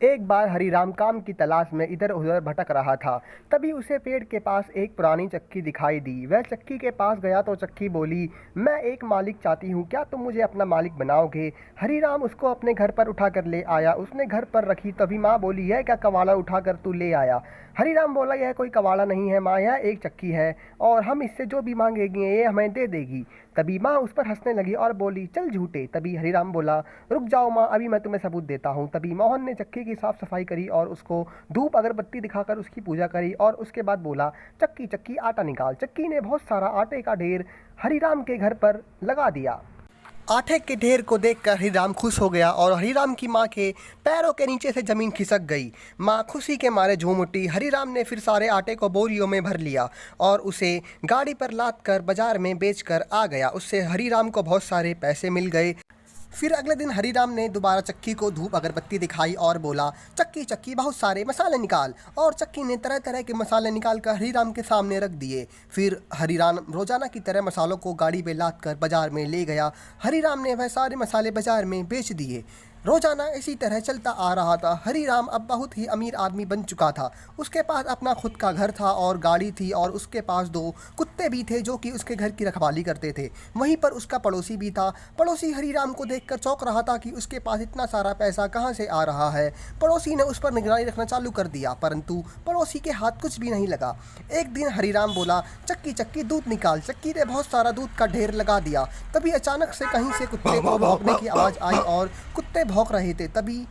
एक बार हरीराम काम की तलाश में इधर उधर भटक रहा था। तभी उसे पेड़ के पास एक पुरानी चक्की दिखाई दी। वह चक्की के पास गया तो चक्की बोली, मैं एक मालिक चाहती हूँ, क्या तुम मुझे अपना मालिक बनाओगे? हरीराम उसको अपने घर पर उठा कर ले आया। उसने घर पर रखी। तभी माँ बोली, यह क्या कबाड़ा उठा कर तू ले आया? हरीराम बोला, यह कोई कबाड़ा नहीं है माँ, यह एक चक्की है और हम इससे जो भी मांगेंगे ये हमें दे देगी। तभी माँ उस पर हंसने लगी और बोली, चल झूठे। तभी हरीराम बोला, रुक जाओ माँ, अभी मैं तुम्हें सबूत देता हूँ। तभी मोहन ने चक्की की साफ सफाई करी और उसको धूप अगरबत्ती दिखाकर उसकी पूजा करी और उसके बाद बोला, चक्की चक्की आटा निकाल। चक्की ने बहुत सारा आटे का ढेर हरीराम के घर पर लगा दिया। आटे के ढेर को देखकर हरीराम खुश हो गया और हरीराम की माँ के पैरों के नीचे से ज़मीन खिसक गई। माँ खुशी के मारे झूम उठी। हरीराम ने फिर सारे आटे को बोरियों में भर लिया और उसे गाड़ी पर लाद कर बाजार में बेचकर आ गया। उससे हरीराम को बहुत सारे पैसे मिल गए। फिर अगले दिन हरीराम ने दोबारा चक्की को धूप अगरबत्ती दिखाई और बोला, चक्की चक्की बहुत सारे मसाले निकाल। और चक्की ने तरह तरह के मसाले निकाल कर हरीराम के सामने रख दिए। फिर हरीराम रोजाना की तरह मसालों को गाड़ी में लाद कर बाजार में ले गया। हरीराम ने वह सारे मसाले बाजार में बेच दिए। रोजाना इसी तरह चलता आ रहा था। हरीराम अब बहुत ही अमीर आदमी बन चुका था। उसके पास अपना खुद का घर था और गाड़ी थी और उसके पास 2 कुत्ते भी थे जो कि उसके घर की रखवाली करते थे। वहीं पर उसका पड़ोसी भी था। पड़ोसी हरीराम को देखकर चौंक रहा था कि उसके पास इतना सारा पैसा कहाँ से आ रहा है। पड़ोसी ने उस पर निगरानी रखना चालू कर दिया, परंतु पड़ोसी के हाथ कुछ भी नहीं लगा। एक दिन हरीराम बोला, चक्की चक्की दूध निकाल। चक्की ने बहुत सारा दूध का ढेर लगा दिया। तभी अचानक से कहीं से कुत्ते को भौंकने की आवाज़ आई और कुत्ते भौंक रहे थे। तभी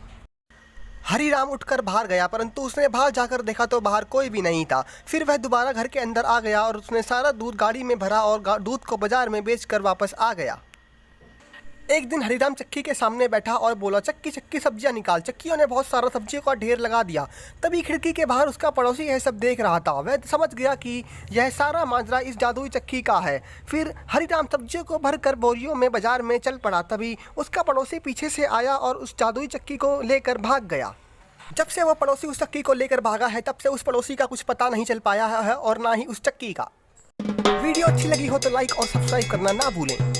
हरीराम उठकर बाहर गया, परंतु उसने बाहर जाकर देखा तो बाहर कोई भी नहीं था। फिर वह दोबारा घर के अंदर आ गया और उसने सारा दूध गाड़ी में भरा और दूध को बाजार में बेचकर वापस आ गया। एक दिन हरीराम चक्की के सामने बैठा और बोला, चक्की चक्की सब्जियां निकाल। चक्कियों ने बहुत सारा सब्जियों का ढेर लगा दिया। तभी खिड़की के बाहर उसका पड़ोसी यह सब देख रहा था। वह समझ गया कि यह सारा माजरा इस जादुई चक्की का है। फिर हरीराम सब्जियों को भरकर बोरियों में बाजार में चल पड़ा। तभी उसका पड़ोसी पीछे से आया और उस जादुई चक्की को लेकर भाग गया। जब से वह पड़ोसी उस चक्की को लेकर भागा है, तब से उस पड़ोसी का कुछ पता नहीं चल पाया है और ना ही उस चक्की का। वीडियो अच्छी लगी हो तो लाइक और सब्सक्राइब करना ना भूलें।